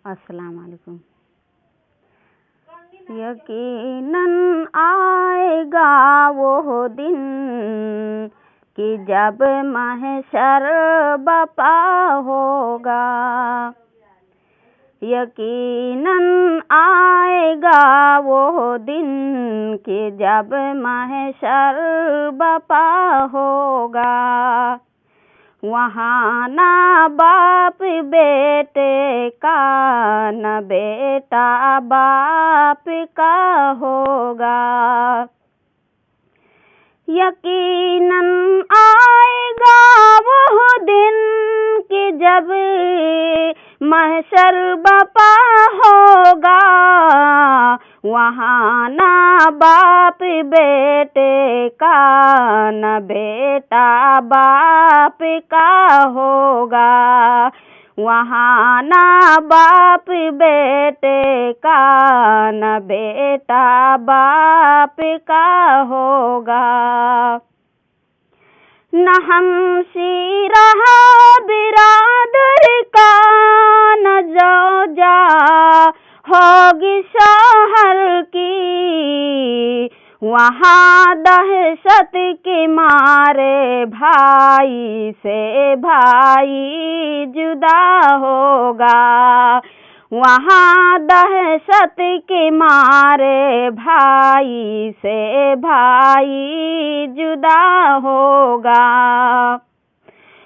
अस्सलाम वालेकुम। यकीनन आएगा वो दिन कि जब महशर बपा होगा। यकीनन आएगा वो दिन कि जब महशर बपा होगा। वहाँ ना बाप बेटे का न बेटा बाप का होगा। यकीनन आएगा वो दिन कि जब महशर बपा होगा। वहाँ ना बाप बेटे का न बेटा बाप का होगा। वहाँ ना बाप बेटे का न बेटा बाप का होगा। न हमशी रहा बिरादर का न जोजा होगी शोहर की। वहाँ दहशत के मारे भाई से भाई जुदा होगा। वहाँ दहशत के मारे भाई से भाई जुदा होगा।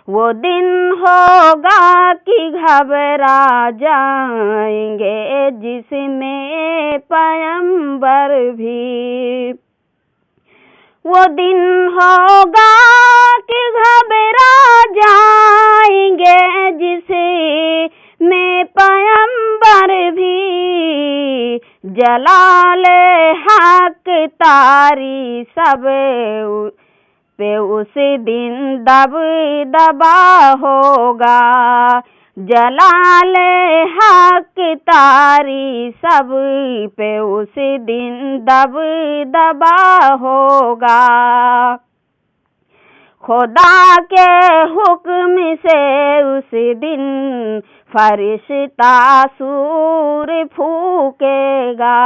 वो दिन होगा कि घबरा जाएंगे जिसमें पैगंबर भी। वो दिन होगा कि घबरा जाएंगे जिसमें पैगंबर भी। जलाले हक तारी सब पे उस दिन दब दबा होगा। जलाले हक तारी सब पे उस दिन दब दबा होगा। खुदा के हुक्म से उस दिन फरिश्ता सूर फूकेगा।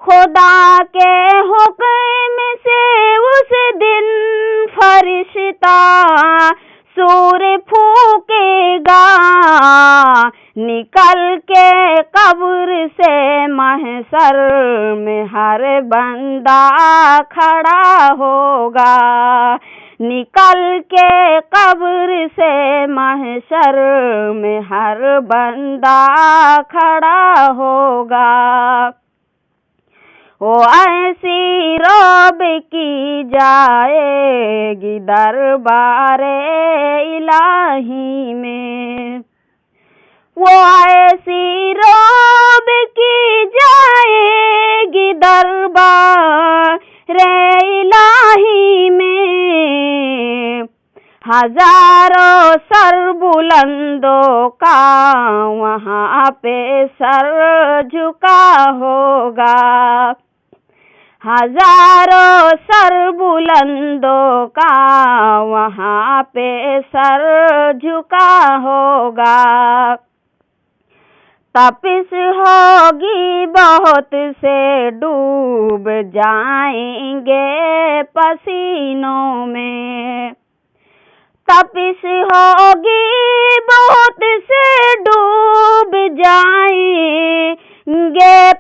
खुदा के हुक्म से उस दिन फरिश्ता सूर फूकेगा। निकल के कब्र से महशर में हर बंदा खड़ा होगा। निकल के कब्र से महशर में हर बंदा खड़ा होगा। वो ऐसी रोब की जाएगी दरबारे इलाही में। वो ऐसी रोब की जाएगी दरबारे इलाही में। हजारों सर बुलंदों का वहाँ पे सर झुका होगा। हजारों सर बुलंदों का वहाँ पे सर झुका होगा। तपिश होगी बहुत से डूब जाएंगे पसीनों में। तपिश होगी बहुत से डूब जाएंगे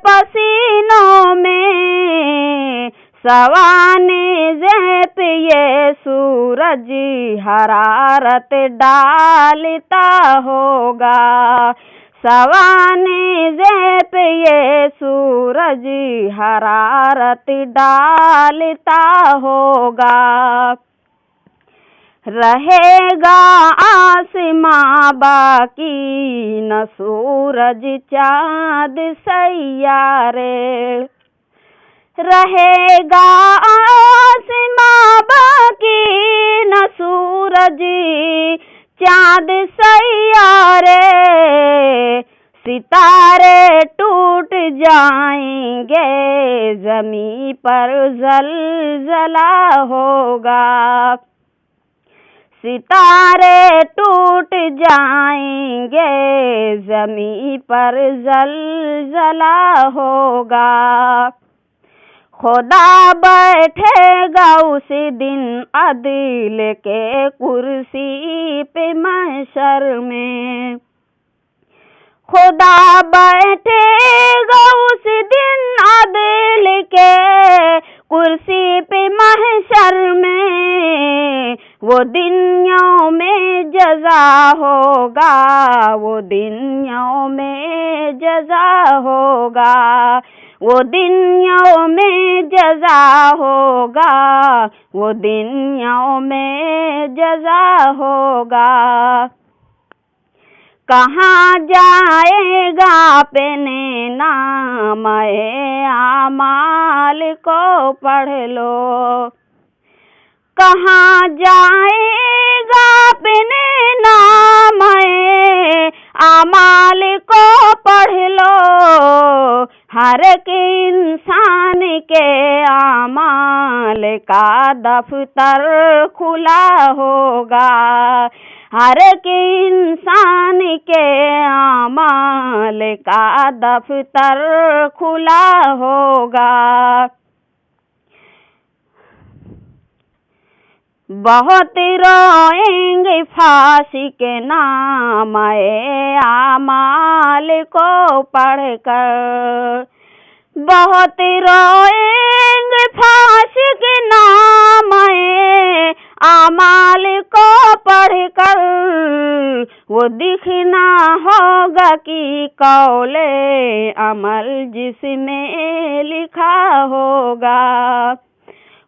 पसीनों में। सवाने ज़ेप ये सूरज हरारत डालता होगा। सवाने ज़ेप ये सूरज हरारत डालता होगा। रहेगा आसमां बाकी न सूरज चाँद सैयारे। रहेगा आसमां बाकी न सूरज चाँद सैयारे। सितारे टूट जाएंगे ज़मीं पर ज़लज़ला होगा। सितारे टूट जाएंगे, ज़मीं पर ज़लज़ला होगा। खुदा बैठेगा उस दिन अदल के कुर्सी पे महशर में। खुदा बैठेगा उस दिन अदल के कुर्सी पे महशर में। वो दिन यौम जज़ा होगा, वो दिन यौम जज़ा होगा, वो दिन यौम जज़ा होगा, वो दिन यौम जज़ा होगा। कहाँ जाएगा अपने नामे आमाल को पढ़ लो। कहाँ जाएगा अपने नामे आमाल को पढ़ लो। हर एक इंसान के आमाल का दफ्तर खुला होगा। हर एक इंसान के आमाल का दफ्तर खुला होगा। बहुत रोएंगे फांसी के नामे आमाल को पढ़कर। बहुत रोएंगे फांसी के नामे आमाल को पढ़कर। वो दिखना होगा कि कौले अमल जिसमें लिखा होगा।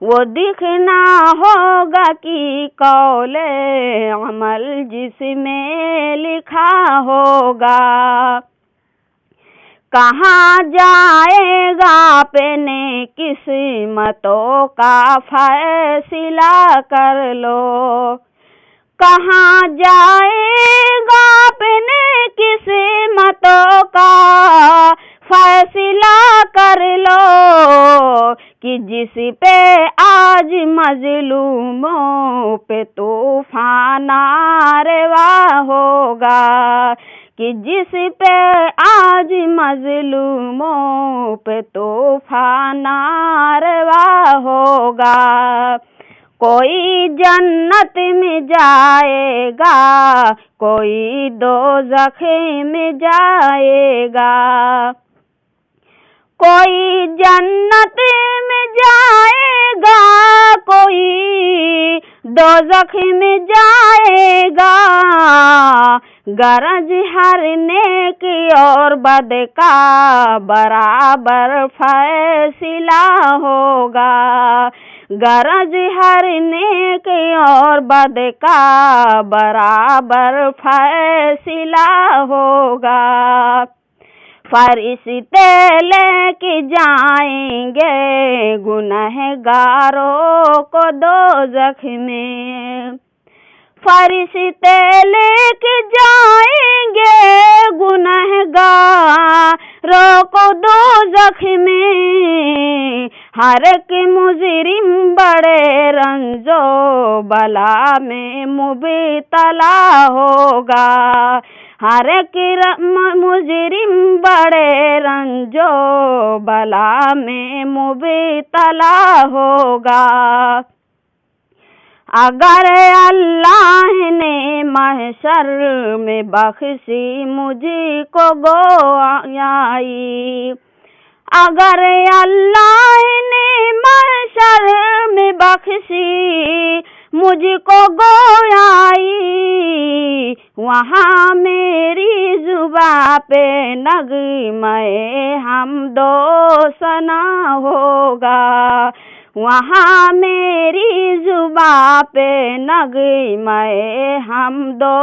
वो दिखना होगा कि कौले अमल जिसमें लिखा होगा। कहाँ जाएगा अपने किस्मतों का फैसला कर लो। कहाँ जाएगा अपने किस्मतों का फैसला कर लो। कि जिस पे आज मजलूमों पे तूफान आरवा होगा। कि जिस पे आज मजलूमों पे तूफान आरवा होगा। कोई जन्नत में जाएगा, कोई दोज़ख में जाएगा। कोई जन्नत में जाएगा, कोई दोज़ख में जाएगा। गरज हर नेक और बद का बराबर फैसला होगा। गरज हर नेक और बद का बराबर फैसला होगा। फरिश्ते लेके जाएंगे गुनहगारों को दोज़ख में। फरिश्ते लेके जाएंगे गुनहगारों को दोज़ख में। हर एक मुजरिम बड़े रंजो बला में मुबतला होगा। हर एक मुजरिम बड़े रंजो बला में मुबतला होगा। अगर अल्लाह ने महशर में बख्शी मुझको गोयाई। अगर अल्लाह ने महशर में बख्शी मुझको गोयाई। वहाँ मेरी जुबां पे नग़्मे हमदो सना होगा। वहाँ मेरी जुबां पे नग़्मे हमदो